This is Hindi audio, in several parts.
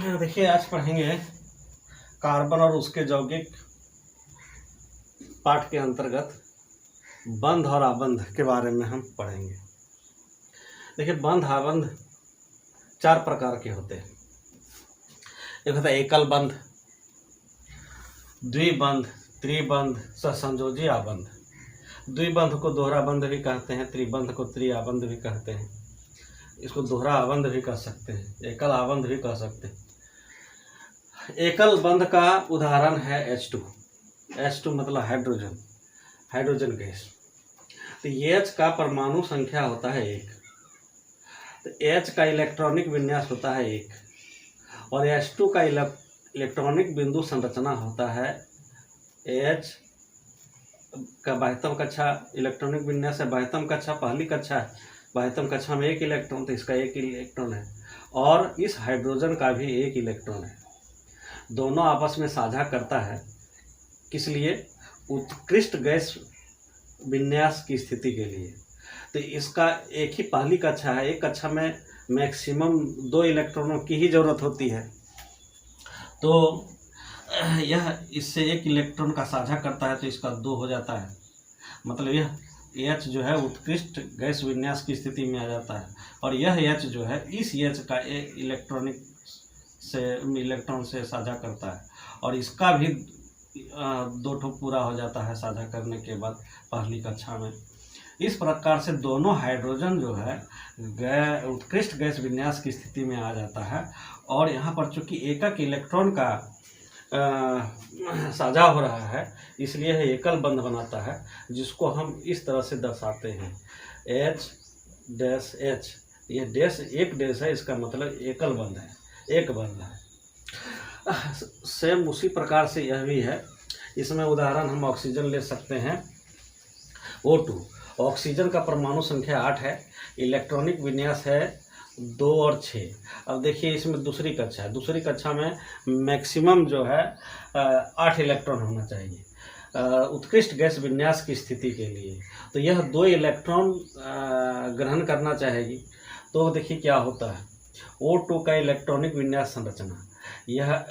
देखिए, आज पढ़ेंगे कार्बन और उसके यौगिक पाठ के अंतर्गत बंध और आबंध के बारे में हम पढ़ेंगे। देखिए, बंध आबंध चार प्रकार के होते हैं। एक होता है एकल बंध, द्विबंध, त्रिबंध, सहसंयोजी आबंध। द्विबंध को दोहरा बंध भी कहते हैं, त्रिबंध को त्रिआबंध भी कहते हैं, इसको दोहरा आबंध भी कह सकते हैं, एकल आबंध भी कह सकते हैं। एकल बंध का उदाहरण है H2। H2 मतलब हाइड्रोजन, हाइड्रोजन गैस। तो H का परमाणु संख्या होता है 1, तो H का इलेक्ट्रॉनिक विन्यास होता है 1, और H2 का इलेक्ट्रॉनिक बिंदु संरचना होता है H का बाह्यतम कक्षा इलेक्ट्रॉनिक विन्यास है। बाह्यतम कक्षा पहली कक्षा है, बाह्यतम कक्षा में 1 इलेक्ट्रॉन, तो इसका 1 इलेक्ट्रॉन है, और इस हाइड्रोजन का भी 1 इलेक्ट्रॉन है। दोनों आपस में साझा करता है, किस लिए? उत्कृष्ट गैस विन्यास की स्थिति के लिए। तो इसका एक ही पहली कक्षा है, एक कक्षा में मैक्सिमम 2 इलेक्ट्रॉनों की ही ज़रूरत होती है, तो यह इससे 1 इलेक्ट्रॉन का साझा करता है, तो इसका 2 हो जाता है। मतलब यह H जो है उत्कृष्ट गैस विन्यास की स्थिति में आ जाता है, और यह H जो है इस H का एक इलेक्ट्रॉन से साझा करता है, और इसका भी 2 ठो पूरा हो जाता है साझा करने के बाद पहली कक्षा में। इस प्रकार से दोनों हाइड्रोजन जो है उत्कृष्ट गैस विन्यास की स्थिति में आ जाता है, और यहाँ पर चूंकि एकक इलेक्ट्रॉन का साझा हो रहा है, इसलिए यह एकल बंध बनाता है, जिसको हम इस तरह से दर्शाते हैं H-H। ये डैश एक डैश है, इसका मतलब एकल बंध है, एक बंध है। सेम उसी प्रकार से यह भी है। इसमें उदाहरण हम ऑक्सीजन ले सकते हैं O2। ऑक्सीजन का परमाणु संख्या 8 है, इलेक्ट्रॉनिक विन्यास है 2 और 6। अब देखिए, इसमें दूसरी कक्षा है, दूसरी कक्षा में मैक्सिमम जो है 8 इलेक्ट्रॉन होना चाहिए उत्कृष्ट गैस विन्यास की स्थिति के लिए। तो यह 2 इलेक्ट्रॉन ग्रहण करना चाहेगी, तो देखिए क्या होता है। O2 का इलेक्ट्रॉनिक विन्यास संरचना, यह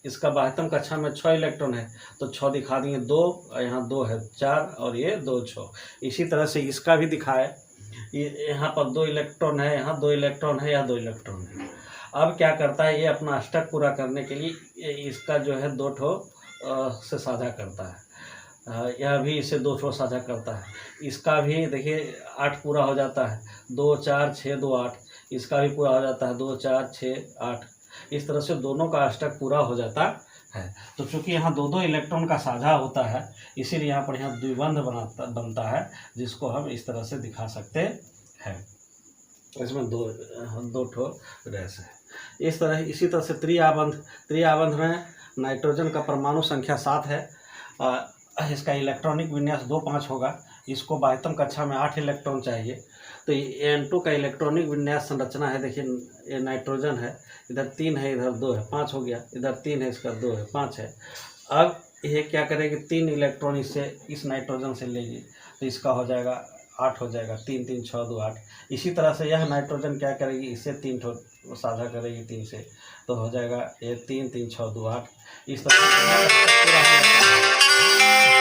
इसका बाह्यतम कक्षा में 6 इलेक्ट्रॉन है, तो 6 दिखा दिए, 2 यहाँ 2 है 4, और ये 2 6। इसी तरह से इसका भी दिखाए, यहाँ पर 2 इलेक्ट्रॉन है, यहाँ 2 इलेक्ट्रॉन है, यहाँ 2 इलेक्ट्रॉन है। अब क्या करता है, ये अपना अष्टक पूरा करने के लिए इसका जो है 2 ठो से साझा करता है, यह भी इसे 2 ठो साझा करता है। इसका भी देखिए 8 पूरा हो जाता है, 2 4 6 2 8, इसका भी पूरा हो जाता है 2 4 6 8। इस तरह से दोनों का अष्टक पूरा हो जाता है। तो चूंकि यहाँ 2 इलेक्ट्रॉन का साझा होता है, इसीलिए यहाँ पर यहाँ द्विबंध बनता है, जिसको हम इस तरह से दिखा सकते हैं। इसमें दो ठो डैश है। इस तरह इसी तरह से त्रिआबंध में नाइट्रोजन का परमाणु संख्या 7 है, इसका इलेक्ट्रॉनिक विन्यास 2 5 होगा, इसको बाह्यतम कक्षा में 8 इलेक्ट्रॉन चाहिए। तो N2 का इलेक्ट्रॉनिक विन्यास संरचना है, देखिए ये नाइट्रोजन है, इधर 3 है, इधर 2 है, 5 हो गया, इधर 3 है, इसका 2 है, 5 है। अब ये क्या करेगी, 3 इलेक्ट्रॉन इससे इस नाइट्रोजन से लेगी, तो इसका हो जाएगा 8 हो जाएगा, 3 3 6 2 8। इसी तरह से यह नाइट्रोजन क्या करेगी, इससे 3 ठो साझा करेगी 3 से, तो हो जाएगा ये 3 3 6 2 8। इस तरह से पूरा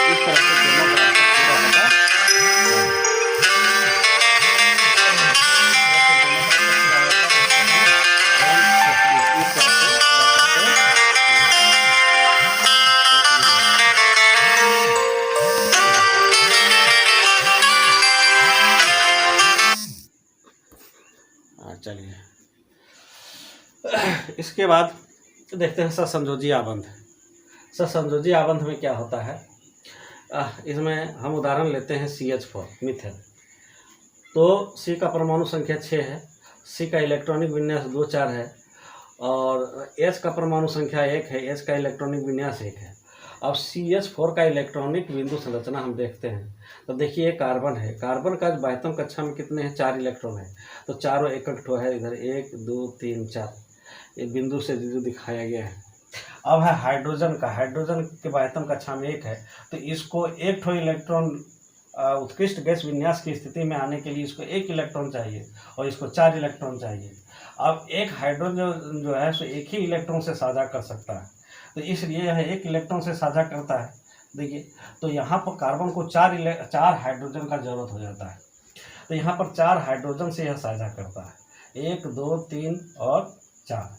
इस तरह से दोनों का पूरा होगा। चलिए, इसके बाद देखते हैं सहसंयोजी आबंध। सहसंयोजी आबंध में क्या होता है, इसमें हम उदाहरण लेते हैं CH4 मीथेन। तो C का परमाणु संख्या 6 है, C का इलेक्ट्रॉनिक विन्यास 2 4 है, और H का परमाणु संख्या 1 है, H का इलेक्ट्रॉनिक विन्यास 1 है। अब CH4 का इलेक्ट्रॉनिक बिंदु संरचना हम देखते हैं, तो देखिए कार्बन है, कार्बन का बाह्यतम कक्षा में कितने हैं, 4 इलेक्ट्रॉन है, तो चारों एकक ठो है, इधर 1 2 3 4, ये बिंदु से जो दिखाया गया है। अब है हाइड्रोजन का, हाइड्रोजन के बाह्यतम कक्षा में 1 है, तो इसको 1 ठो इलेक्ट्रॉन उत्कृष्ट गैस विन्यास की स्थिति में आने के लिए इसको 1 इलेक्ट्रॉन चाहिए और इसको 4 इलेक्ट्रॉन चाहिए। अब एक हाइड्रोजन जो है सो एक ही इलेक्ट्रॉन से साझा कर सकता है, तो इसलिए यह 1 इलेक्ट्रॉन से साझा करता है। देखिए, तो यहाँ पर कार्बन को 4 हाइड्रोजन का जरूरत हो जाता है, तो यहाँ पर 4 हाइड्रोजन से यह साझा करता है, 1 2 3 और 4।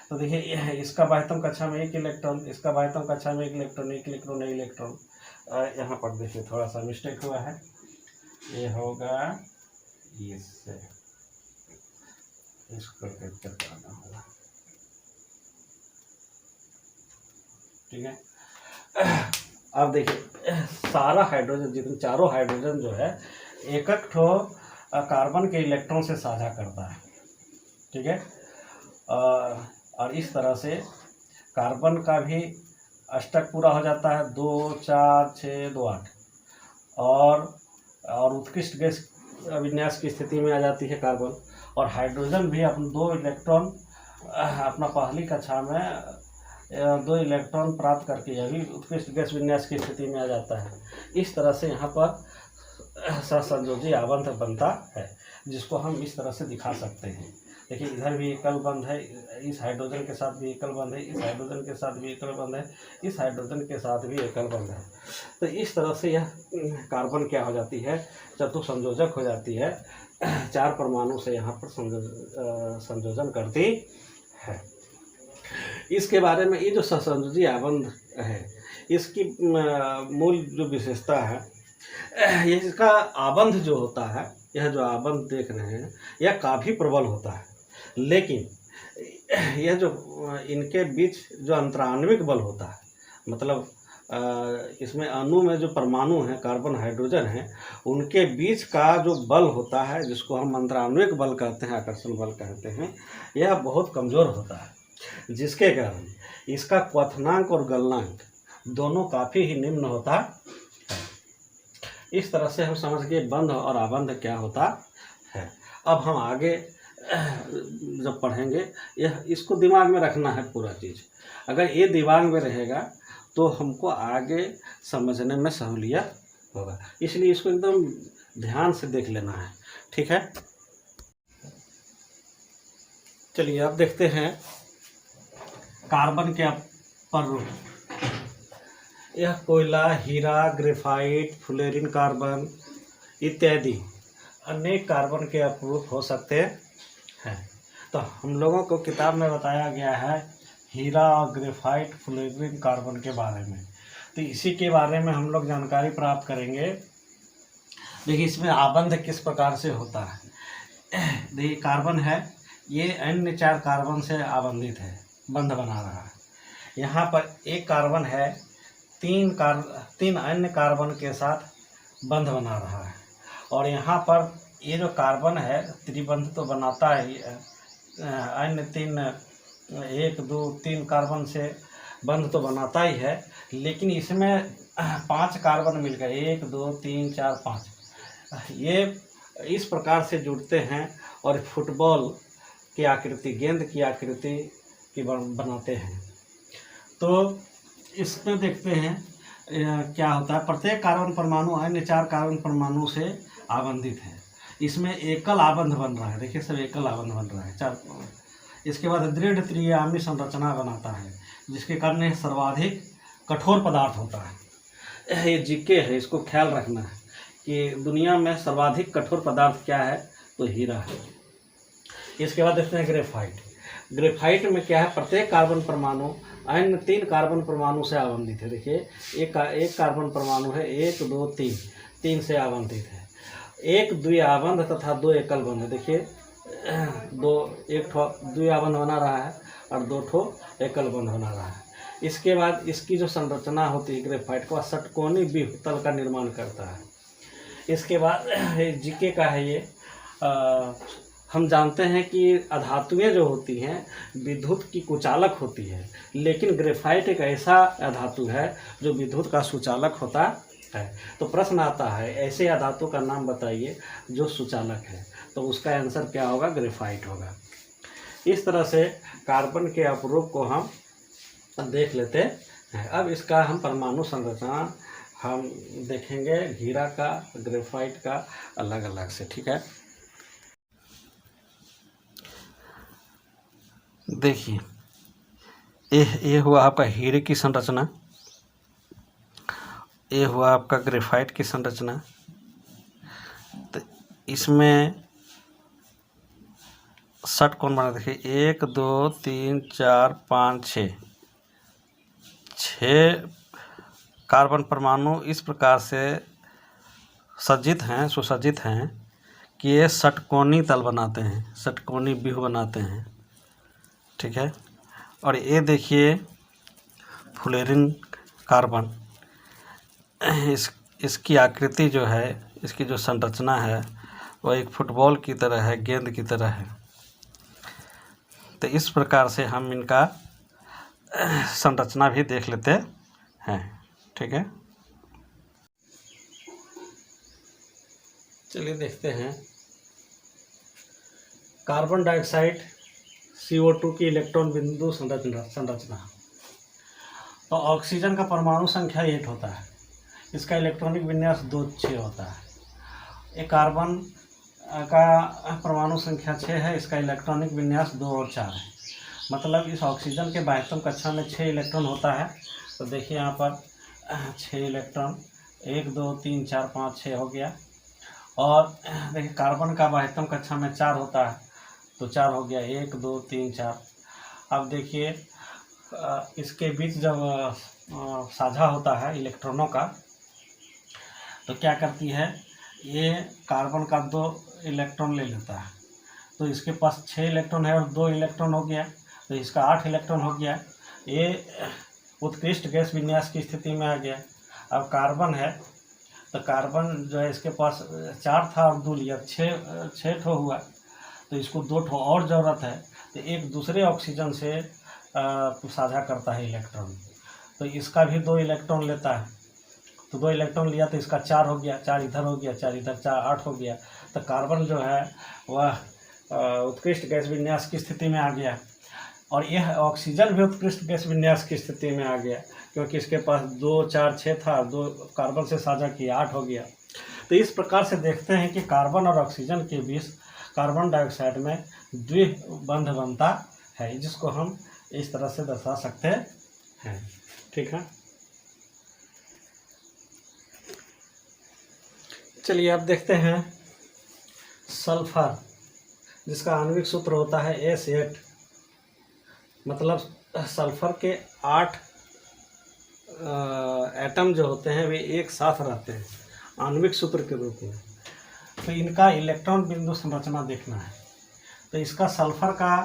तो देखिए, इसका बाह्यतम कक्षा में 1 इलेक्ट्रॉन, इसका बाह्यतम कक्षा में 1 इलेक्ट्रॉन, 1 इलेक्ट्रॉन, 1 इलेक्ट्रॉन। यहाँ पर देखिए थोड़ा सा मिस्टेक हुआ है, ये होगा इससे, इसको कैप्चर करना होगा, ठीक है। अब देखिए, सारा हाइड्रोजन, जितने चारों हाइड्रोजन जो है एक ठो कार्बन के इलेक्ट्रॉन से साझा करता है, ठीक है। और इस तरह से कार्बन का भी अष्टक पूरा हो जाता है, 2 4 6 2 8, और उत्कृष्ट गैस विन्यास की स्थिति में आ जाती है कार्बन। और हाइड्रोजन भी अपने 2 इलेक्ट्रॉन अपना पहली कक्षा में 2 इलेक्ट्रॉन प्राप्त करके यह भी उत्कृष्ट गैस विन्यास की स्थिति में आ जाता है। इस तरह से यहाँ पर सहसंयोजी आबंध बनता है, जिसको हम इस तरह से दिखा सकते हैं। देखिए, इधर भी एकल बंध है, इस हाइड्रोजन के साथ भी एकल बंध है, इस हाइड्रोजन के साथ भी एकल बंध है, इस हाइड्रोजन के साथ भी एकल बंध है। तो इस तरह से यह कार्बन क्या हो जाती है, चतुसंयोजक हो जाती है, 4 परमाणु से यहाँ पर संयोजन करती है। इसके बारे में ये जो सहसंयोजी आबंध है, इसकी मूल जो विशेषता है, इसका आबंध जो होता है, यह जो आबंध देख रहे हैं, यह काफ़ी प्रबल होता है, लेकिन यह जो इनके बीच जो अंतराण्विक बल होता है, मतलब इसमें अणु में जो परमाणु हैं, कार्बन हाइड्रोजन हैं, उनके बीच का जो बल होता है, जिसको हम अंतराण्विक बल कहते हैं, आकर्षण बल कहते हैं, यह बहुत कमज़ोर होता है, जिसके कारण इसका क्वथनांक और गलनांक दोनों काफ़ी ही निम्न होता है। इस तरह से हम समझ गए बंध और आबंध क्या होता है। अब हम आगे जब पढ़ेंगे, यह इसको दिमाग में रखना है पूरा चीज़। अगर ये दिमाग में रहेगा तो हमको आगे समझने में सहूलियत होगा, इसलिए इसको एकदम ध्यान से देख लेना है, ठीक है। चलिए अब देखते हैं कार्बन के पररूप। यह कोयला, हीरा, ग्रेफाइट, फ्लोरीन कार्बन इत्यादि अनेक कार्बन के अपरूप हो सकते हैं। तो हम लोगों को किताब में बताया गया है हीरा और ग्रेफाइट, फ्लोरीन कार्बन के बारे में, तो इसी के बारे में हम लोग जानकारी प्राप्त करेंगे। देखिए, इसमें आबंध किस प्रकार से होता है। देखिए, कार्बन है, ये अन्य 4 कार्बन से आबंधित है, बंध बना रहा है। यहाँ पर एक कार्बन है, 3 अन्य कार्बन के साथ बंध बना रहा है, और यहाँ पर ये जो कार्बन है त्रिबंध तो बनाता है, अन्य 1 2 3 कार्बन से बंध तो बनाता ही है, लेकिन इसमें 5 कार्बन मिलकर 1 2 3 4 5 ये इस प्रकार से जुड़ते हैं और फुटबॉल की आकृति, गेंद की आकृति की बनाते हैं। तो इसमें देखते हैं क्या होता है। प्रत्येक कार्बन परमाणु अन्य 4 कार्बन परमाणु से आबंधित है। इसमें एकल आबंध बन रहा है, देखिए सब एकल आबंध बन रहा है 4। इसके बाद दृढ़ त्रियामी संरचना बनाता है, जिसके कारण यह सर्वाधिक कठोर पदार्थ होता है। ये जीके है, इसको ख्याल रखना है कि दुनिया में सर्वाधिक कठोर पदार्थ क्या है, तो हीरा है। इसके बाद देखते हैं ग्रेफाइट। ग्रेफाइट में क्या है, प्रत्येक कार्बन परमाणु अन्य 3 कार्बन परमाणु से आबंधित है। देखिए एक कार्बन परमाणु है, 1 2 3 से आबंधित है। 1 द्विआबंध तथा 2 एकल बंध है। देखिए 1 द्विआबंध बना रहा है और 2 एकल बंध बना रहा है। इसके बाद इसकी जो संरचना होती है ग्रेफाइट का, षटकोणीय विभतल का निर्माण करता है। इसके बाद जीके का है ये। हम जानते हैं कि अधातुएं जो होती हैं विद्युत की कुचालक होती है, लेकिन ग्रेफाइट एक ऐसा अधातु है जो विद्युत का सुचालक होता है। तो प्रश्न आता है ऐसे अधातु का नाम बताइए जो सुचालक है, तो उसका आंसर क्या होगा, ग्रेफाइट होगा। इस तरह से कार्बन के अपरूप को हम देख लेते हैं। अब इसका हम परमाणु संरचना हम देखेंगे हीरा का, ग्रेफाइट का अलग अलग से। ठीक है, देखिए ये हुआ आपका हीरे की संरचना, ये हुआ आपका ग्रेफाइट की संरचना। तो इसमें षटकोण बना, देखिए 1 2 3 4 5 6 कार्बन परमाणु इस प्रकार से सज्जित हैं, सुसज्जित हैं कि ये षटकोणी तल बनाते हैं, षटकोणी व्यूह बनाते हैं। ठीक है, और ये देखिए फ्लोरीन कार्बन, इसकी आकृति जो है, इसकी जो संरचना है वो एक फुटबॉल की तरह है, गेंद की तरह है। तो इस प्रकार से हम इनका संरचना भी देख लेते हैं। ठीक है, चलिए देखते हैं कार्बन डाइऑक्साइड CO2 की इलेक्ट्रॉन बिंदु संरचना। तो ऑक्सीजन का परमाणु संख्या 8 होता है, इसका इलेक्ट्रॉनिक विन्यास 2 6 होता है। एक कार्बन का परमाणु संख्या 6 है, इसका इलेक्ट्रॉनिक विन्यास 2 और 4 है। मतलब इस ऑक्सीजन के बाह्यतम कक्षा में 6 इलेक्ट्रॉन होता है। तो देखिए यहाँ पर 6 इलेक्ट्रॉन, 1 2 3 4 5 6 हो गया। और देखिए कार्बन का बाह्यतम कक्षा में 4 होता है, तो 4 हो गया, 1 2 3 4। अब देखिए इसके बीच जब साझा होता है इलेक्ट्रॉनों का, तो क्या करती है, ये कार्बन का 2 इलेक्ट्रॉन ले लेता है। तो इसके पास 6 इलेक्ट्रॉन है और 2 इलेक्ट्रॉन हो गया, तो इसका 8 इलेक्ट्रॉन हो गया। ये उत्कृष्ट गैस विन्यास की स्थिति में आ गया। अब कार्बन है, तो कार्बन जो है इसके पास 4 था और 2 लिया, 6 ठो हुआ। तो इसको 2 ठो और ज़रूरत है, तो एक दूसरे ऑक्सीजन से साझा करता है इलेक्ट्रॉन। तो इसका भी 2 इलेक्ट्रॉन लेता है, तो 2 इलेक्ट्रॉन लिया, तो इसका 4 हो गया, 4 इधर हो गया, 4 इधर, 4 8 हो गया। तो कार्बन जो है वह उत्कृष्ट गैस विन्यास की स्थिति में आ गया। और यह ऑक्सीजन भी उत्कृष्ट गैस विन्यास की स्थिति में आ गया, क्योंकि इसके पास 2 4 6 था, 2 कार्बन से साझा किया, 8 हो गया। तो इस प्रकार से देखते हैं कि कार्बन और ऑक्सीजन के बीच कार्बन डाइऑक्साइड में द्विबंध बनता है, जिसको हम इस तरह से दर्शा सकते हैं। ठीक है, चलिए अब देखते हैं सल्फर, जिसका आणविक सूत्र होता है S8। मतलब सल्फर के 8 एटम जो होते हैं वे एक साथ रहते हैं आणविक सूत्र के रूप में। तो इनका इलेक्ट्रॉन बिंदु संरचना देखना है। तो इसका सल्फर का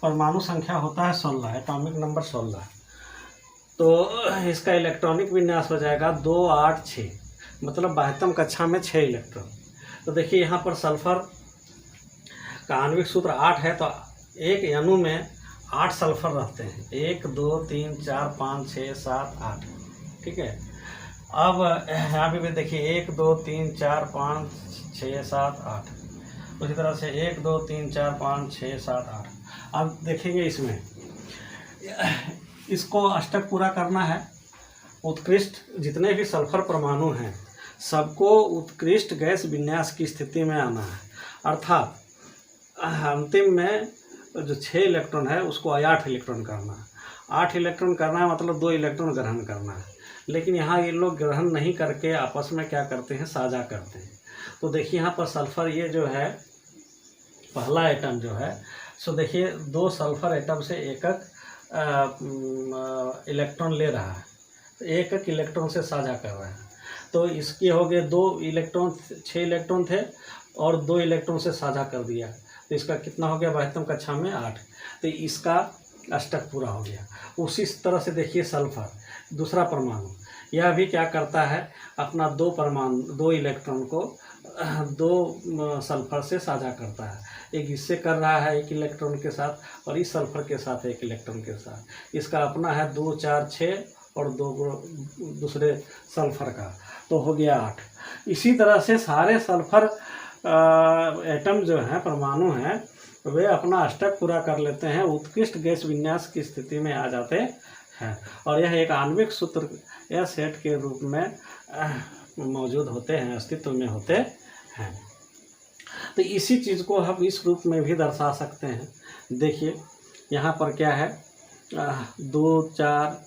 परमाणु संख्या होता है 16, एटॉमिक नंबर 16। तो इसका इलेक्ट्रॉनिक विन्यास हो जाएगा 2 8 6, मतलब बाह्यतम कक्षा में 6 इलेक्ट्रॉन। तो देखिए यहाँ पर सल्फर का आणविक सूत्र 8 है, तो एक अणु में 8 सल्फर रहते हैं, 1 2 3 4 5 6 7 8। ठीक है, अब यहाँ पे भी देखिए 1 2 3 4 5 6 7 8। उसी तरह से 1 2 3 4 5 6 7 8। अब देखेंगे इसमें, इसको अष्टक पूरा करना है। उत्कृष्ट जितने भी सल्फर परमाणु हैं सबको उत्कृष्ट गैस विन्यास की स्थिति में आना है, अर्थात अंतिम में जो 6 इलेक्ट्रॉन है उसको 8 इलेक्ट्रॉन करना है। 8 इलेक्ट्रॉन करना है, मतलब 2 इलेक्ट्रॉन ग्रहण करना है। लेकिन यहाँ ये लोग ग्रहण नहीं करके आपस में क्या करते हैं, साझा करते हैं। तो देखिए यहाँ पर सल्फर, ये जो है पहला एटम जो है, सो देखिए 2 सल्फर एटम से एक इलेक्ट्रॉन ले रहा है, तो एक इलेक्ट्रॉन से साझा कर रहा है। तो इसके हो गए 2 इलेक्ट्रॉन, 6 इलेक्ट्रॉन थे और 2 इलेक्ट्रॉन से साझा कर दिया, तो इसका कितना हो गया बाह्यतम कक्षा में 8। तो इसका अष्टक पूरा हो गया। उसी तरह से देखिए सल्फर दूसरा परमाणु, यह भी क्या करता है, अपना 2 इलेक्ट्रॉन को 2 सल्फर से साझा करता है। एक इससे कर रहा है 1 इलेक्ट्रॉन के साथ, और इस सल्फर के साथ 1 इलेक्ट्रॉन के साथ। इसका अपना है 2 4 6 और 2 दूसरे सल्फर का, तो हो गया 8। इसी तरह से सारे सल्फर एटम जो हैं, परमाणु हैं, वे अपना अष्टक पूरा कर लेते हैं, उत्कृष्ट गैस विन्यास की स्थिति में आ जाते हैं। और यह एक आणविक सूत्र S8 के रूप में मौजूद होते हैं, अस्तित्व में होते हैं। तो इसी चीज़ को हम इस रूप में भी दर्शा सकते हैं। देखिए यहाँ पर क्या है, 2 4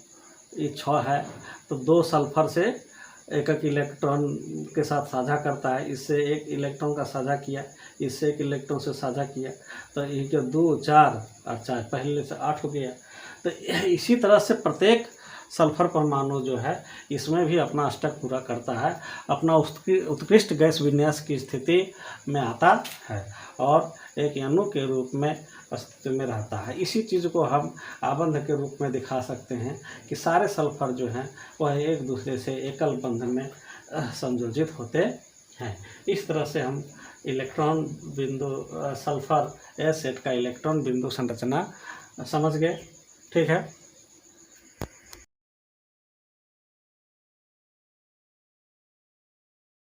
ये 6 है, तो 2 सल्फर से एक इलेक्ट्रॉन के साथ साझा करता है, इससे एक इलेक्ट्रॉन का साझा किया, इससे एक इलेक्ट्रॉन से साझा किया, तो ये जो 2 4 और 4 पहले से 8 हो गया। तो इसी तरह से प्रत्येक सल्फर परमाणु जो है इसमें भी अपना अष्टक पूरा करता है, अपना उत्कृष्ट गैस विन्यास की स्थिति में आता है और एक अणु के रूप में अस्तित्व में रहता है। इसी चीज़ को हम आबंध के रूप में दिखा सकते हैं कि सारे सल्फर जो हैं वह एक दूसरे से एकल बंधन में संयोजित होते हैं। इस तरह से हम इलेक्ट्रॉन बिंदु सल्फर ए सेट का इलेक्ट्रॉन बिंदु संरचना समझ गए। ठीक है।